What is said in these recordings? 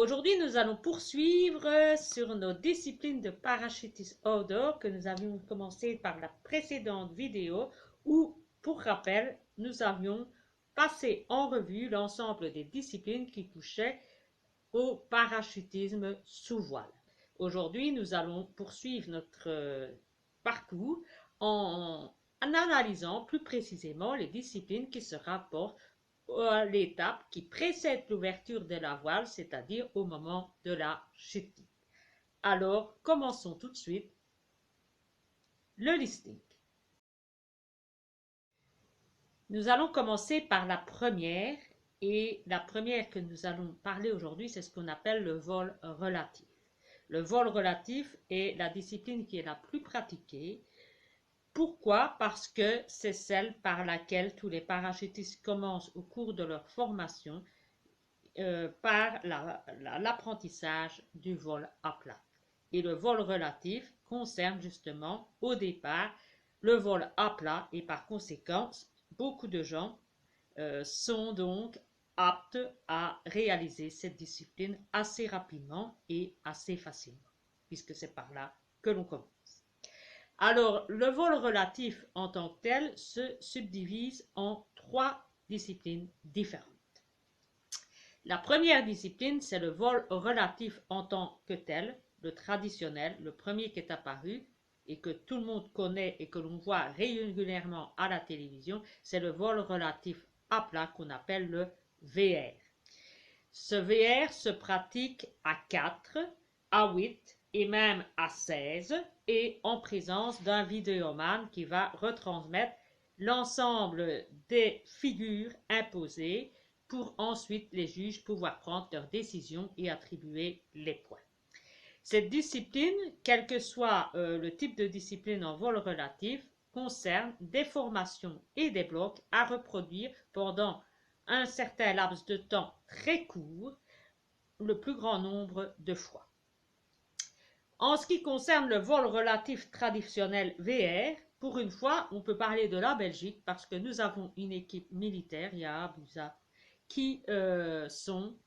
Aujourd'hui, nous allons poursuivre sur nos disciplines de parachutisme outdoor que nous avions commencé par la précédente vidéo où, pour rappel, nous avions passé en revue l'ensemble des disciplines qui touchaient au parachutisme sous voile. Aujourd'hui, nous allons poursuivre notre parcours en analysant plus précisément les disciplines qui se rapportent à l'étape qui précède l'ouverture de la voile, c'est-à-dire au moment de la chute. Alors, commençons tout de suite le listing. Nous allons commencer par la première, et la première que nous allons parler aujourd'hui, c'est ce qu'on appelle le vol relatif. Le vol relatif est la discipline qui est la plus pratiquée. Pourquoi? Parce que c'est celle par laquelle tous les parachutistes commencent au cours de leur formation par l'apprentissage du vol à plat. Et le vol relatif concerne justement au départ le vol à plat et par conséquent, beaucoup de gens sont donc aptes à réaliser cette discipline assez rapidement et assez facilement, puisque c'est par là que l'on commence. Alors, le vol relatif en tant que tel se subdivise en 3 disciplines différentes. La première discipline, c'est le vol relatif en tant que tel, le traditionnel, le premier qui est apparu et que tout le monde connaît et que l'on voit régulièrement à la télévision, c'est le vol relatif à plat qu'on appelle le VR. Ce VR se pratique à 4, à 8 et même à 16 et en présence d'un vidéoman qui va retransmettre l'ensemble des figures imposées pour ensuite les juges pouvoir prendre leurs décisions et attribuer les points. Cette discipline, quel que soit le type de discipline en vol relatif, concerne des formations et des blocs à reproduire pendant un certain laps de temps très court, le plus grand nombre de fois. En ce qui concerne le vol relatif traditionnel VR, pour une fois, on peut parler de la Belgique parce que nous avons une équipe militaire, Yahabusa, qui sont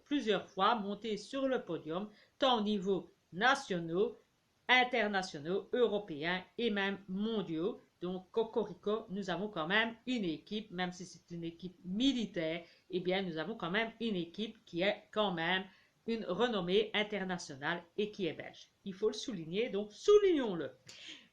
plusieurs fois montés sur le podium, tant au niveau nationaux, internationaux, européens et même mondiaux. Donc, Cocorico, nous avons quand même une équipe, même si c'est une équipe militaire, eh bien, nous avons quand même une équipe qui est quand même une renommée internationale et qui est belge. Il faut le souligner, donc soulignons-le.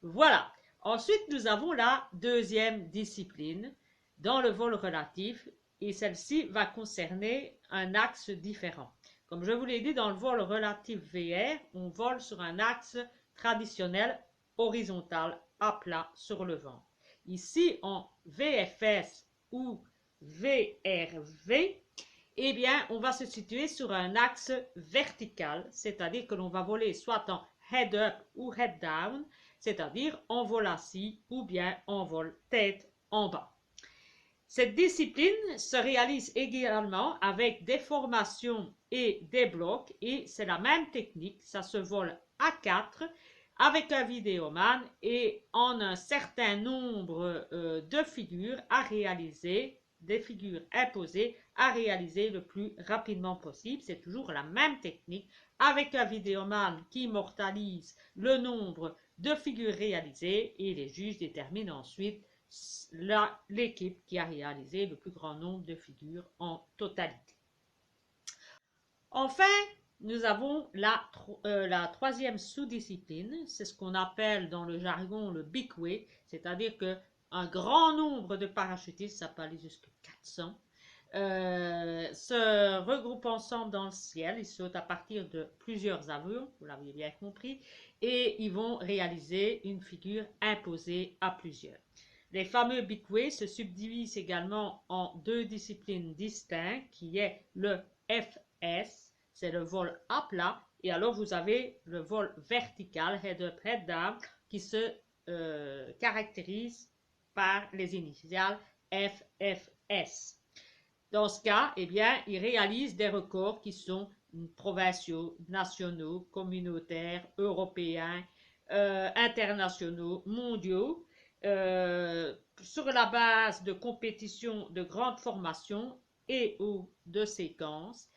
Voilà. Ensuite, nous avons la deuxième discipline dans le vol relatif et celle-ci va concerner un axe différent. Comme je vous l'ai dit, dans le vol relatif VR, on vole sur un axe traditionnel horizontal à plat sur le ventre. Ici, en VFS ou VRV, eh bien, on va se situer sur un axe vertical, c'est-à-dire que l'on va voler soit en head-up ou head-down, c'est-à-dire en vol assis ou bien en vol tête en bas. Cette discipline se réalise également avec des formations et des blocs et c'est la même technique, ça se vole à 4 avec un vidéoman et en un certain nombre de figures à réaliser, des figures imposées à réaliser le plus rapidement possible. C'est toujours la même technique avec un vidéoman qui immortalise le nombre de figures réalisées et les juges déterminent ensuite l'équipe qui a réalisé le plus grand nombre de figures en totalité. Enfin, nous avons la troisième sous-discipline, c'est ce qu'on appelle dans le jargon le big way, c'est-à-dire qu'un grand nombre de parachutistes, ça peut aller jusqu'à 400, se regroupent ensemble dans le ciel, ils sautent à partir de plusieurs avions, vous l'avez bien compris, et ils vont réaliser une figure imposée à plusieurs. Les fameux big way se subdivisent également en 2 disciplines distinctes, qui est le FS, c'est le vol à plat, et alors vous avez le vol vertical, head-up, head-down, qui se caractérise par les initiales FFS. Dans ce cas, eh bien, ils réalisent des records qui sont provinciaux, nationaux, communautaires, européens, internationaux, mondiaux, sur la base de compétitions de grande formation et ou de séquences.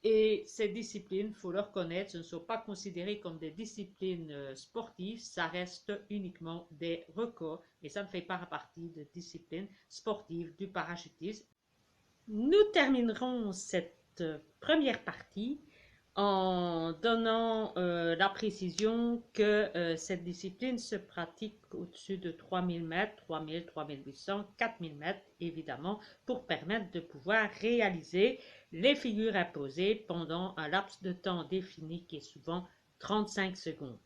Et ces disciplines, il faut le reconnaître, ce ne sont pas considérées comme des disciplines sportives, ça reste uniquement des records, mais ça ne fait pas partie de disciplines sportives du parachutisme. Nous terminerons cette première partie en donnant la précision que cette discipline se pratique au-dessus de 3000 mètres, 3000, 3800, 4000 mètres, évidemment, pour permettre de pouvoir réaliser les figures imposées pendant un laps de temps défini qui est souvent 35 secondes.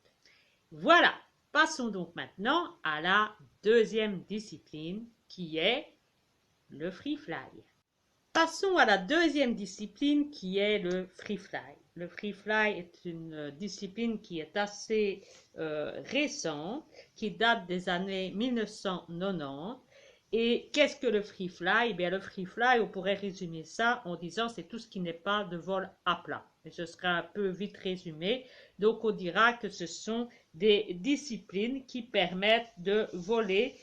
Voilà, passons donc maintenant à la deuxième discipline qui est le free fly. Passons à la deuxième discipline qui est le free fly. Le free fly est une discipline qui est assez récente, qui date des années 1990. Et qu'est-ce que le free fly? Eh bien, le free fly, on pourrait résumer ça en disant c'est tout ce qui n'est pas de vol à plat. Et ce sera un peu vite résumé. Donc, on dira que ce sont des disciplines qui permettent de voler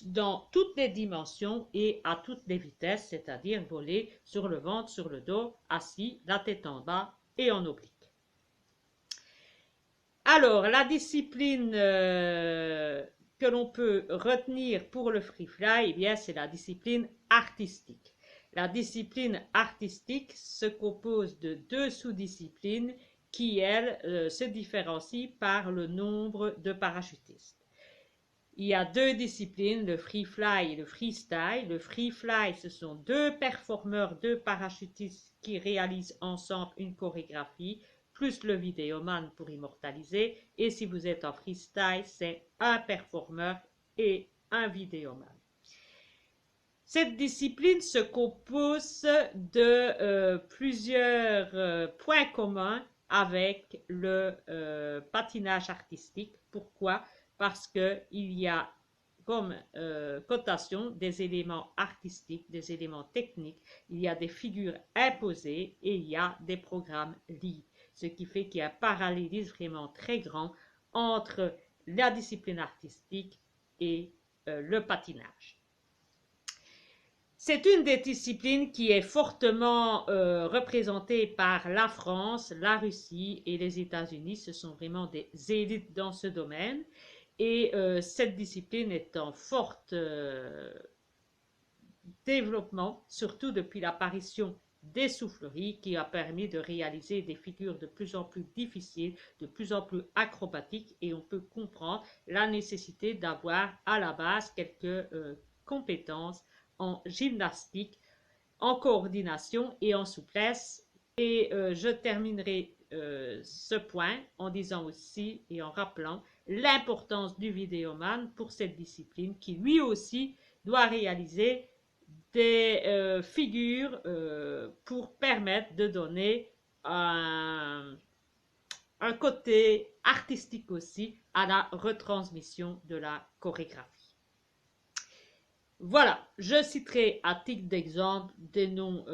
dans toutes les dimensions et à toutes les vitesses, c'est-à-dire voler sur le ventre, sur le dos, assis, la tête en bas et en oblique. Alors, la discipline que l'on peut retenir pour le free fly, eh bien, c'est la discipline artistique. La discipline artistique se compose de deux sous-disciplines qui, elles, se différencient par le nombre de parachutistes. Il y a deux disciplines, le free fly et le freestyle. Le free fly, ce sont deux performeurs, deux parachutistes qui réalisent ensemble une chorégraphie, plus le vidéoman pour immortaliser. Et si vous êtes en freestyle, c'est un performeur et un vidéoman. Cette discipline se compose de plusieurs points communs avec le patinage artistique. Pourquoi? Parce qu'il y a comme cotation des éléments artistiques, des éléments techniques, il y a des figures imposées et il y a des programmes libres. Ce qui fait qu'il y a un parallélisme vraiment très grand entre la discipline artistique et le patinage. C'est une des disciplines qui est fortement représentée par la France, la Russie et les États-Unis. Ce sont vraiment des élites dans ce domaine. Et cette discipline est en fort développement, surtout depuis l'apparition des souffleries qui a permis de réaliser des figures de plus en plus difficiles, de plus en plus acrobatiques et on peut comprendre la nécessité d'avoir à la base quelques compétences en gymnastique, en coordination et en souplesse. Et je terminerai ce point en disant aussi et en rappelant l'importance du vidéoman pour cette discipline qui lui aussi doit réaliser des figures pour permettre de donner un côté artistique aussi à la retransmission de la chorégraphie. Voilà, je citerai à titre d'exemple des noms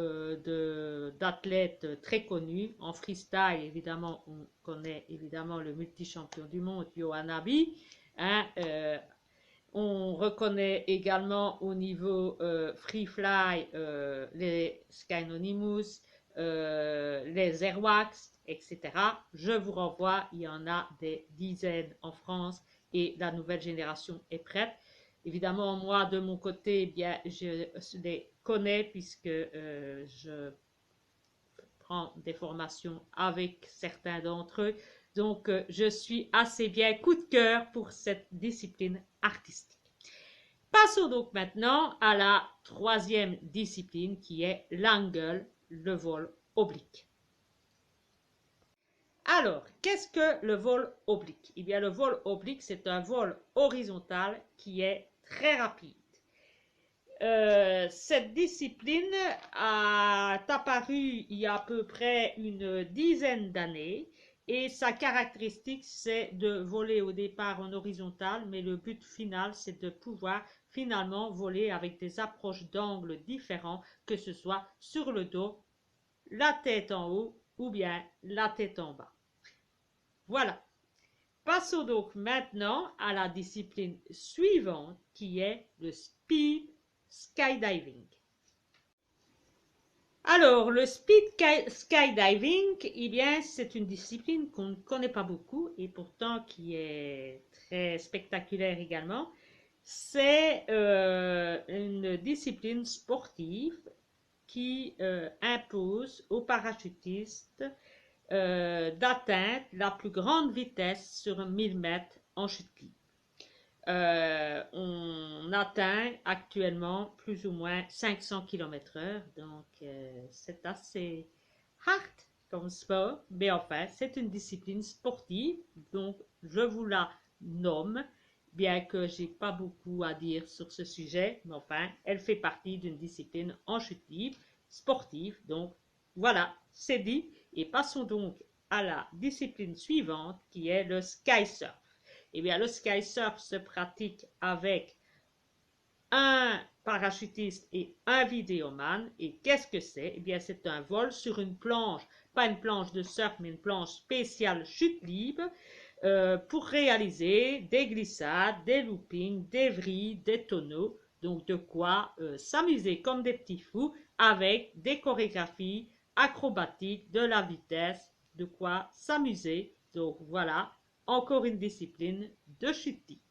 d'athlètes très connus. En freestyle, évidemment, on connaît évidemment le multi-champion du monde, Yohann Aby. Hein, on reconnaît également au niveau free fly les Skynonimus, les Airwax, etc. Je vous renvoie, il y en a des dizaines en France et la nouvelle génération est prête. Évidemment, moi, de mon côté, eh bien, je les connais puisque je prends des formations avec certains d'entre eux. Donc, je suis assez bien coup de cœur pour cette discipline artistique. Passons donc maintenant à la troisième discipline qui est l'angle, le vol oblique. Alors, qu'est-ce que le vol oblique? Eh bien, le vol oblique, c'est un vol horizontal qui est très rapide. Cette discipline est apparue il y a à peu près une dizaine d'années et sa caractéristique, c'est de voler au départ en horizontal, mais le but final, c'est de pouvoir finalement voler avec des approches d'angles différents, que ce soit sur le dos, la tête en haut ou bien la tête en bas. Voilà. Passons donc maintenant à la discipline suivante qui est le speed skydiving. Alors, le skydiving, eh bien, c'est une discipline qu'on ne connaît pas beaucoup et pourtant qui est très spectaculaire également. C'est une discipline sportive qui impose aux parachutistes d'atteindre la plus grande vitesse sur 1000 mètres en chute libre. On atteint actuellement plus ou moins 500 km/h, donc c'est assez hard comme sport, mais enfin, c'est une discipline sportive, donc je vous la nomme, bien que j'ai pas beaucoup à dire sur ce sujet, mais enfin, elle fait partie d'une discipline en chute libre sportive, donc voilà, c'est dit, et passons donc à la discipline suivante qui est le sky surf. Eh bien, le sky surf se pratique avec un parachutiste et un vidéoman. Et qu'est-ce que c'est? Eh bien, c'est un vol sur une planche, pas une planche de surf, mais une planche spéciale chute libre pour réaliser des glissades, des loopings, des vrilles, des tonneaux. Donc, de quoi s'amuser comme des petits fous avec des chorégraphies acrobatiques, de la vitesse, de quoi s'amuser. Donc, voilà, encore une discipline de chute libre.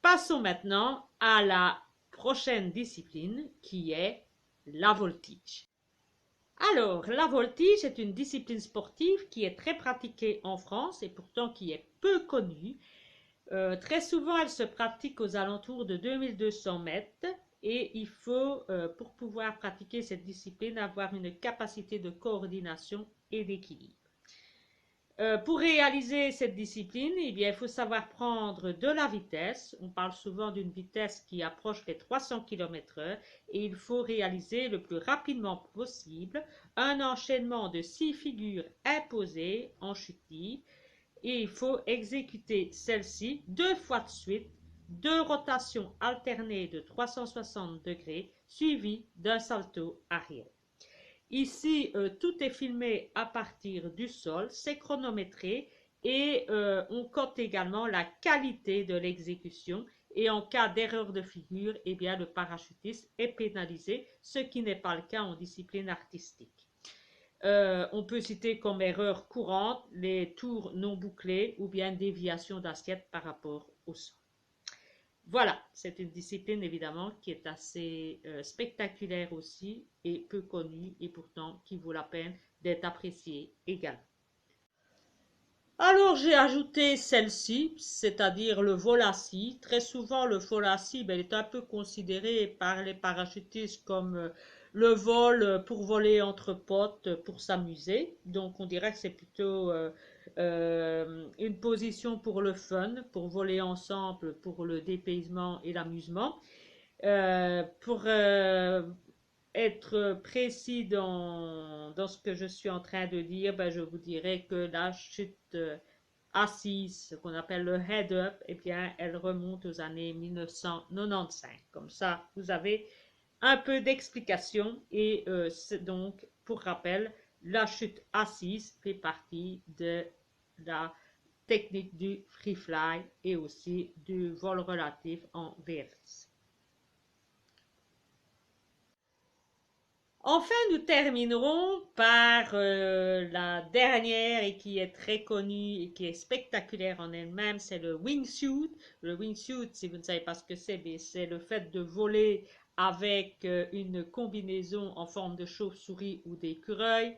Passons maintenant à la prochaine discipline qui est la voltige. Alors, la voltige est une discipline sportive qui est très pratiquée en France et pourtant qui est peu connue. Très souvent, elle se pratique aux alentours de 2200 mètres et il faut, pour pouvoir pratiquer cette discipline, avoir une capacité de coordination et d'équilibre. Pour réaliser cette discipline, eh bien, il faut savoir prendre de la vitesse. On parle souvent d'une vitesse qui approche les 300 km/h et il faut réaliser le plus rapidement possible un enchaînement de 6 figures imposées en chute libre et il faut exécuter celle-ci 2 fois de suite, 2 rotations alternées de 360 degrés suivies d'un salto arrière. Ici, tout est filmé à partir du sol, c'est chronométré et on cote également la qualité de l'exécution. Et en cas d'erreur de figure, eh bien, le parachutiste est pénalisé, ce qui n'est pas le cas en discipline artistique. On peut citer comme erreur courante les tours non bouclés ou bien déviation d'assiette par rapport au sol. Voilà, c'est une discipline évidemment qui est assez spectaculaire aussi et peu connue et pourtant qui vaut la peine d'être appréciée également. Alors j'ai ajouté celle-ci, c'est-à-dire le vol assis. Très souvent le vol assis est un peu considéré par les parachutistes comme le vol pour voler entre potes, pour s'amuser. Donc on dirait que c'est plutôt une position pour le fun, pour voler ensemble, pour le dépaysement et l'amusement. Pour être précis dans ce que je suis en train de dire, je vous dirais que la chute assise, ce qu'on appelle le head-up, eh bien, elle remonte aux années 1995. Comme ça, vous avez un peu d'explication et donc, pour rappel, la chute assise fait partie de la technique du free fly et aussi du vol relatif en VFS. Enfin, nous terminerons par la dernière et qui est très connue et qui est spectaculaire en elle-même, c'est le wingsuit. Le wingsuit, si vous ne savez pas ce que c'est le fait de voler avec une combinaison en forme de chauve-souris ou d'écureuil.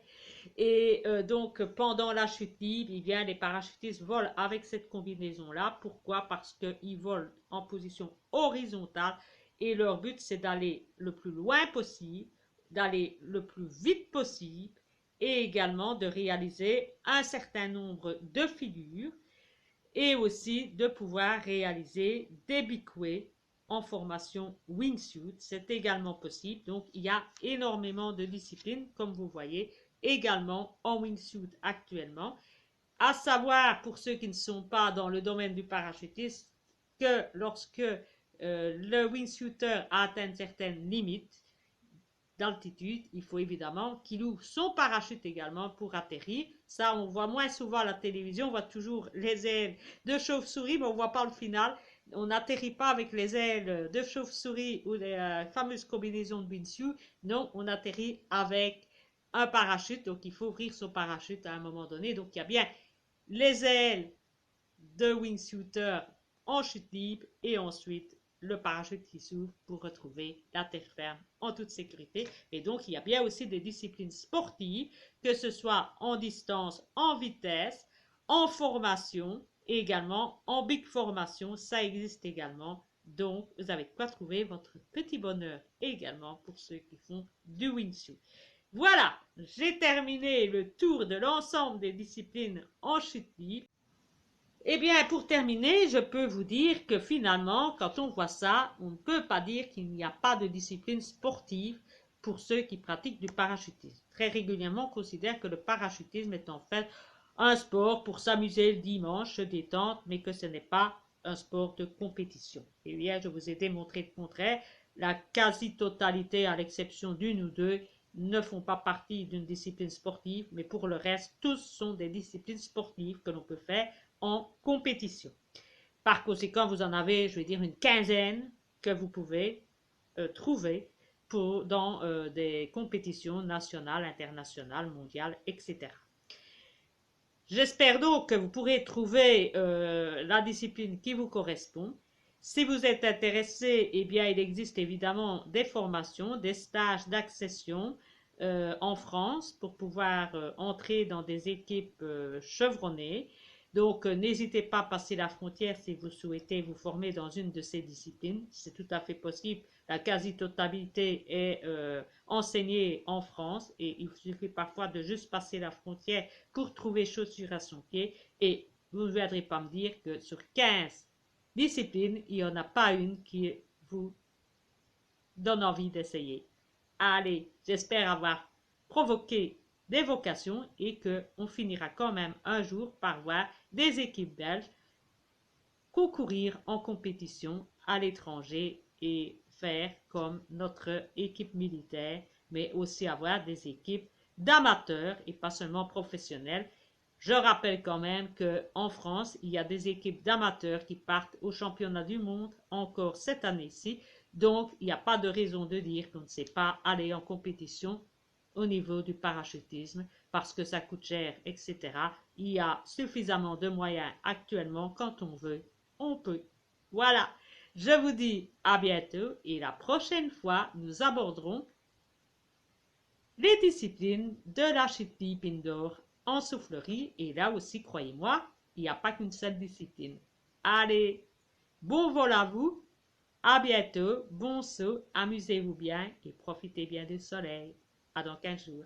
Et donc, pendant la chute libre, eh bien, les parachutistes volent avec cette combinaison-là. Pourquoi? Parce qu'ils volent en position horizontale et leur but, c'est d'aller le plus loin possible, d'aller le plus vite possible et également de réaliser un certain nombre de figures et aussi de pouvoir réaliser des bicouets en formation wingsuit. C'est également possible. Donc, il y a énormément de disciplines, comme vous voyez, également en wingsuit actuellement. À savoir, pour ceux qui ne sont pas dans le domaine du parachutisme, que lorsque le wingsuiter atteint une certaine limite, d'altitude, il faut évidemment qu'il ouvre son parachute également pour atterrir. Ça, on voit moins souvent à la télévision, on voit toujours les ailes de chauve-souris, mais on voit pas le final. On n'atterrit pas avec les ailes de chauve-souris ou les fameuses combinaisons de wingsuit. Non, on atterrit avec un parachute. Donc, il faut ouvrir son parachute à un moment donné. Donc, il y a bien les ailes de wingsuiter en chute libre et ensuite le parachute qui s'ouvre pour retrouver la terre ferme en toute sécurité. Et donc, il y a bien aussi des disciplines sportives, que ce soit en distance, en vitesse, en formation et également en big formation. Ça existe également. Donc, vous avez de quoi trouver votre petit bonheur également pour ceux qui font du wingsuit. Voilà, j'ai terminé le tour de l'ensemble des disciplines en chute libre. Eh bien, pour terminer, je peux vous dire que finalement, quand on voit ça, on ne peut pas dire qu'il n'y a pas de discipline sportive pour ceux qui pratiquent du parachutisme. Très régulièrement, on considère que le parachutisme est en fait un sport pour s'amuser le dimanche, se détendre, mais que ce n'est pas un sport de compétition. Et bien, je vous ai démontré le contraire. La quasi-totalité, à l'exception d'une ou deux, ne font pas partie d'une discipline sportive, mais pour le reste, tous sont des disciplines sportives que l'on peut faire en compétition. Par conséquent, vous en avez, je vais dire, une quinzaine que vous pouvez trouver dans des compétitions nationales, internationales, mondiales, etc. J'espère donc que vous pourrez trouver la discipline qui vous correspond. Si vous êtes intéressé, eh bien, il existe évidemment des formations, des stages d'accession en France pour pouvoir entrer dans des équipes chevronnées. Donc, n'hésitez pas à passer la frontière si vous souhaitez vous former dans une de ces disciplines. C'est tout à fait possible. La quasi-totalité est enseignée en France et il suffit parfois de juste passer la frontière pour trouver chaussures à son pied. Et vous ne viendrez pas me dire que sur 15 disciplines, il n'y en a pas une qui vous donne envie d'essayer. Allez, j'espère avoir provoqué des vocations et qu'on finira quand même un jour par voir des équipes belges concourir en compétition à l'étranger et faire comme notre équipe militaire, mais aussi avoir des équipes d'amateurs et pas seulement professionnels. Je rappelle quand même qu'en France, il y a des équipes d'amateurs qui partent au championnat du monde encore cette année-ci. Donc, il n'y a pas de raison de dire qu'on ne sait pas aller en compétition au niveau du parachutisme parce que ça coûte cher, etc. Il y a suffisamment de moyens actuellement. Quand on veut, on peut. Voilà. Je vous dis à bientôt et la prochaine fois, nous aborderons les disciplines de la chute libre indoor en soufflerie. Et là aussi, croyez-moi, il n'y a pas qu'une seule discipline. Allez, bon vol à vous. À bientôt, bon saut, amusez-vous bien et profitez bien du soleil. À dans 15 jours.